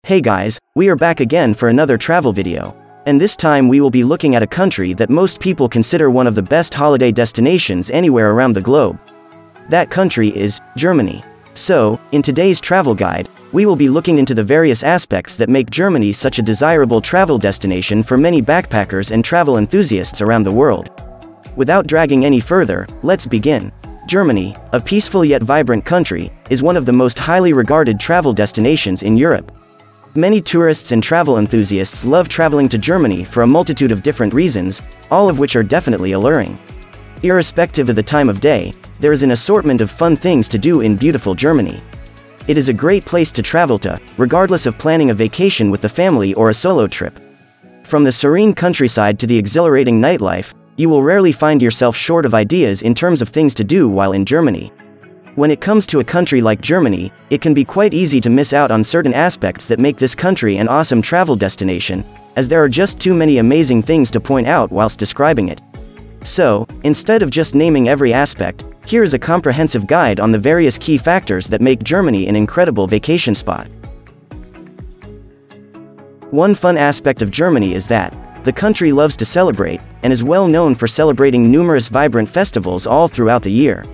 Hey guys, we are back again for another travel video. And this time we will be looking at a country that most people consider one of the best holiday destinations anywhere around the globe. That country is Germany. So, in today's travel guide, we will be looking into the various aspects that make Germany such a desirable travel destination for many backpackers and travel enthusiasts around the world. Without dragging any further, let's begin. Germany, a peaceful yet vibrant country, is one of the most highly regarded travel destinations in Europe. Many tourists and travel enthusiasts love traveling to Germany for a multitude of different reasons, all of which are definitely alluring. Irrespective of the time of day, there is an assortment of fun things to do in beautiful Germany. It is a great place to travel to, regardless of planning a vacation with the family or a solo trip. From the serene countryside to the exhilarating nightlife, you will rarely find yourself short of ideas in terms of things to do while in Germany. When it comes to a country like Germany, it can be quite easy to miss out on certain aspects that make this country an awesome travel destination, as there are just too many amazing things to point out whilst describing it. So, instead of just naming every aspect, here is a comprehensive guide on the various key factors that make Germany an incredible vacation spot. One fun aspect of Germany is that the country loves to celebrate, and is well known for celebrating numerous vibrant festivals all throughout the year.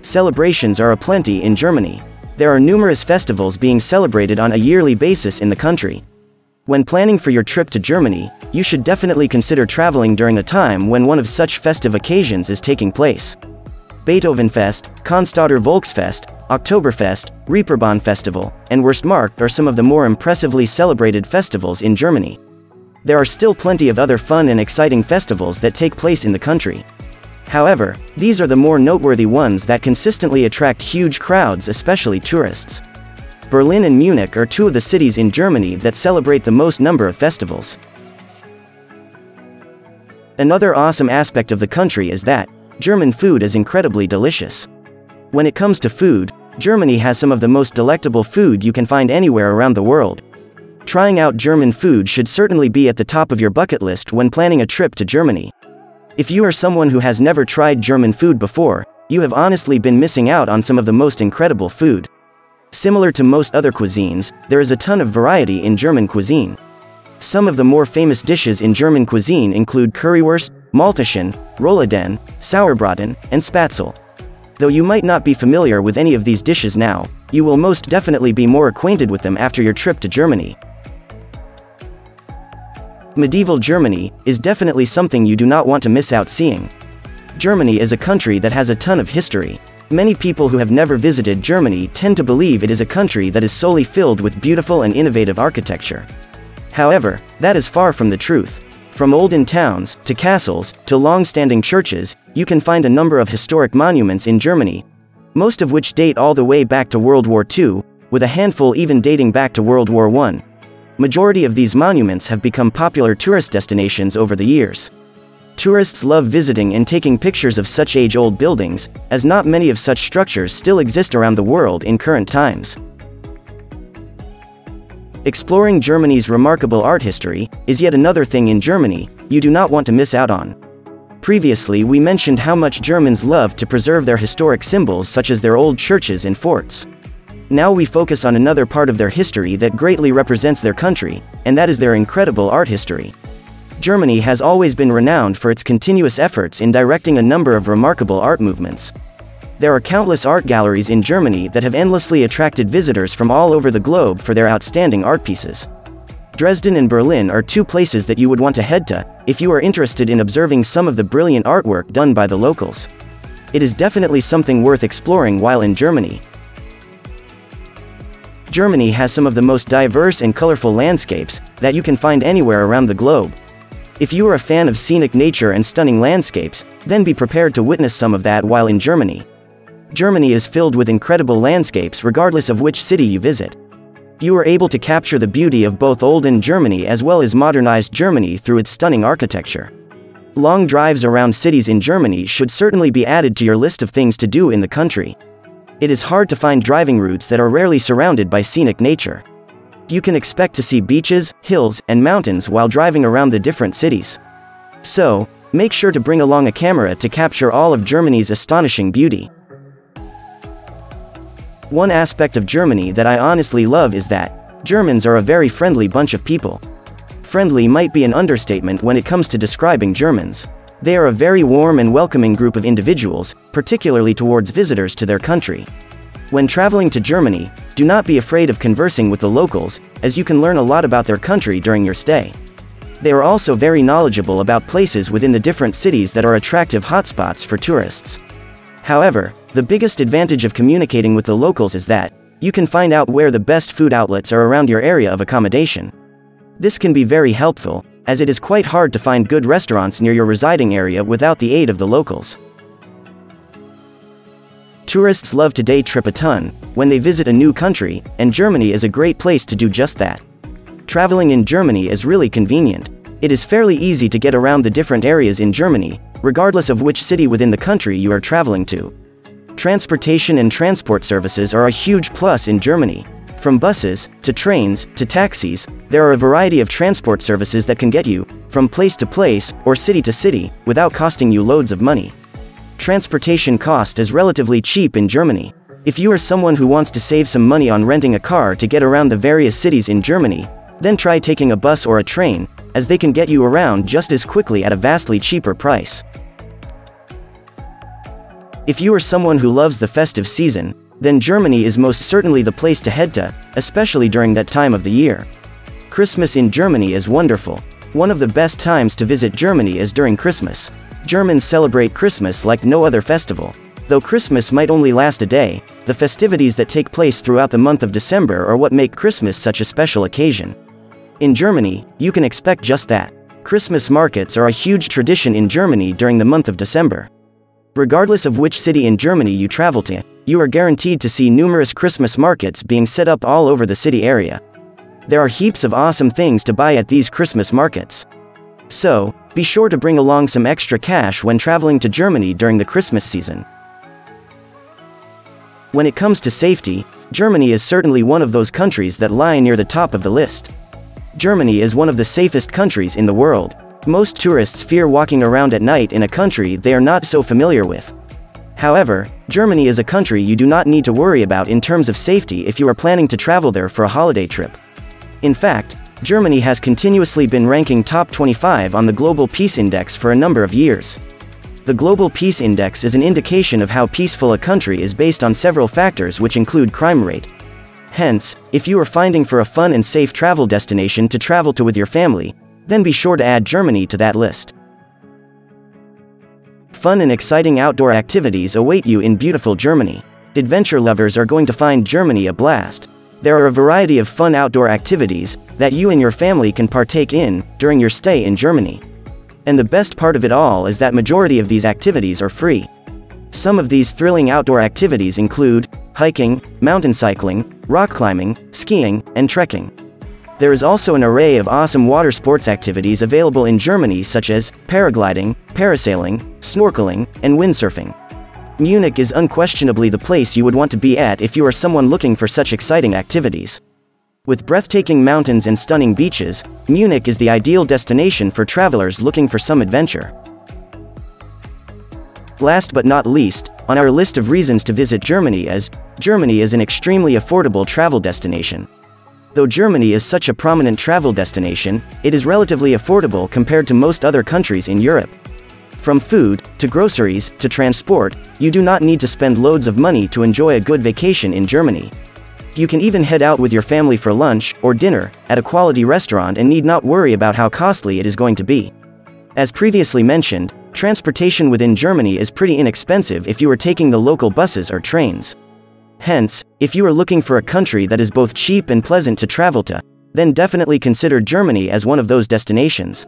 Celebrations are aplenty in Germany. There are numerous festivals being celebrated on a yearly basis in the country. When planning for your trip to Germany, you should definitely consider traveling during a time when one of such festive occasions is taking place. Beethovenfest, Cannstatter Volksfest, Oktoberfest, Reeperbahn Festival, and Wurstmarkt are some of the more impressively celebrated festivals in Germany. There are still plenty of other fun and exciting festivals that take place in the country. However, these are the more noteworthy ones that consistently attract huge crowds, especially tourists. Berlin and Munich are two of the cities in Germany that celebrate the most number of festivals. Another awesome aspect of the country is that German food is incredibly delicious. When it comes to food, Germany has some of the most delectable food you can find anywhere around the world. Trying out German food should certainly be at the top of your bucket list when planning a trip to Germany. If you are someone who has never tried German food before, you have honestly been missing out on some of the most incredible food. Similar to most other cuisines, there is a ton of variety in German cuisine. Some of the more famous dishes in German cuisine include Currywurst, Malteschen, Rouladen, Sauerbraten, and Spätzle. Though you might not be familiar with any of these dishes now, you will most definitely be more acquainted with them after your trip to Germany. Medieval Germany is definitely something you do not want to miss out seeing. Germany is a country that has a ton of history. Many people who have never visited Germany tend to believe it is a country that is solely filled with beautiful and innovative architecture. However, that is far from the truth. From olden towns, to castles, to long-standing churches, you can find a number of historic monuments in Germany, most of which date all the way back to World War II, with a handful even dating back to World War I. Majority of these monuments have become popular tourist destinations over the years. Tourists love visiting and taking pictures of such age-old buildings, as not many of such structures still exist around the world in current times. Exploring Germany's remarkable art history is yet another thing in Germany you do not want to miss out on. Previously we mentioned how much Germans love to preserve their historic symbols such as their old churches and forts. Now we focus on another part of their history that greatly represents their country, and that is their incredible art history. Germany has always been renowned for its continuous efforts in directing a number of remarkable art movements. There are countless art galleries in Germany that have endlessly attracted visitors from all over the globe for their outstanding art pieces. Dresden and Berlin are two places that you would want to head to, if you are interested in observing some of the brilliant artwork done by the locals. It is definitely something worth exploring while in Germany. Germany has some of the most diverse and colorful landscapes that you can find anywhere around the globe. If you are a fan of scenic nature and stunning landscapes, then be prepared to witness some of that while in Germany. Germany is filled with incredible landscapes regardless of which city you visit. You are able to capture the beauty of both olden Germany as well as modernized Germany through its stunning architecture. Long drives around cities in Germany should certainly be added to your list of things to do in the country. It is hard to find driving routes that are rarely surrounded by scenic nature. You can expect to see beaches, hills, and mountains while driving around the different cities. So, make sure to bring along a camera to capture all of Germany's astonishing beauty. One aspect of Germany that I honestly love is that Germans are a very friendly bunch of people. Friendly might be an understatement when it comes to describing Germans. They are a very warm and welcoming group of individuals, particularly towards visitors to their country. When traveling to Germany, do not be afraid of conversing with the locals, as you can learn a lot about their country during your stay. They are also very knowledgeable about places within the different cities that are attractive hotspots for tourists. However, the biggest advantage of communicating with the locals is that you can find out where the best food outlets are around your area of accommodation. This can be very helpful, as it is quite hard to find good restaurants near your residing area without the aid of the locals. Tourists love to day trip a ton when they visit a new country, and Germany is a great place to do just that. Traveling in Germany is really convenient. It is fairly easy to get around the different areas in Germany, regardless of which city within the country you are traveling to. Transportation and transport services are a huge plus in Germany. From buses, to trains, to taxis, there are a variety of transport services that can get you from place to place, or city to city, without costing you loads of money. Transportation cost is relatively cheap in Germany. If you are someone who wants to save some money on renting a car to get around the various cities in Germany, then try taking a bus or a train, as they can get you around just as quickly at a vastly cheaper price. If you are someone who loves the festive season, then Germany is most certainly the place to head to, especially during that time of the year. Christmas in Germany is wonderful. One of the best times to visit Germany is during Christmas. Germans celebrate Christmas like no other festival. Though Christmas might only last a day, the festivities that take place throughout the month of December are what make Christmas such a special occasion. In Germany, you can expect just that. Christmas markets are a huge tradition in Germany during the month of December. Regardless of which city in Germany you travel to, you are guaranteed to see numerous Christmas markets being set up all over the city area. There are heaps of awesome things to buy at these Christmas markets. So, be sure to bring along some extra cash when traveling to Germany during the Christmas season. When it comes to safety, Germany is certainly one of those countries that lie near the top of the list. Germany is one of the safest countries in the world. Most tourists fear walking around at night in a country they are not so familiar with. However, Germany is a country you do not need to worry about in terms of safety if you are planning to travel there for a holiday trip. In fact, Germany has continuously been ranking top 25 on the Global Peace Index for a number of years. The Global Peace Index is an indication of how peaceful a country is based on several factors which include crime rate. Hence, if you are finding for a fun and safe travel destination to travel to with your family, then be sure to add Germany to that list. Fun and exciting outdoor activities await you in beautiful Germany. Adventure lovers are going to find Germany a blast. There are a variety of fun outdoor activities that you and your family can partake in during your stay in Germany. And the best part of it all is that majority of these activities are free. Some of these thrilling outdoor activities include hiking, mountain cycling, rock climbing, skiing, and trekking. There is also an array of awesome water sports activities available in Germany such as paragliding, parasailing, snorkeling, and windsurfing. Munich is unquestionably the place you would want to be at if you are someone looking for such exciting activities. With breathtaking mountains and stunning beaches, Munich is the ideal destination for travelers looking for some adventure. Last but not least, on our list of reasons to visit Germany is an extremely affordable travel destination. Though Germany is such a prominent travel destination, it is relatively affordable compared to most other countries in Europe. From food, to groceries, to transport, you do not need to spend loads of money to enjoy a good vacation in Germany. You can even head out with your family for lunch, or dinner, at a quality restaurant and need not worry about how costly it is going to be. As previously mentioned, transportation within Germany is pretty inexpensive if you are taking the local buses or trains. Hence, if you are looking for a country that is both cheap and pleasant to travel to, then definitely consider Germany as one of those destinations.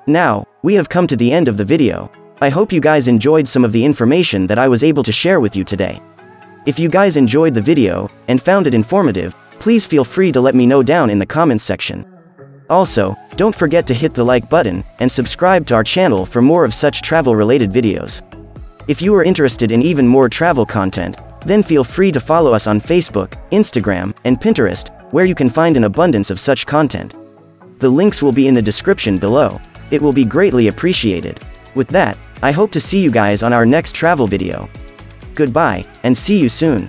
Now, we have come to the end of the video. I hope you guys enjoyed some of the information that I was able to share with you today. If you guys enjoyed the video, and found it informative, please feel free to let me know down in the comments section. Also, don't forget to hit the like button, and subscribe to our channel for more of such travel-related videos. If you are interested in even more travel content, then feel free to follow us on Facebook, Instagram, and Pinterest, where you can find an abundance of such content. The links will be in the description below. It will be greatly appreciated. With that, I hope to see you guys on our next travel video. Goodbye, and see you soon.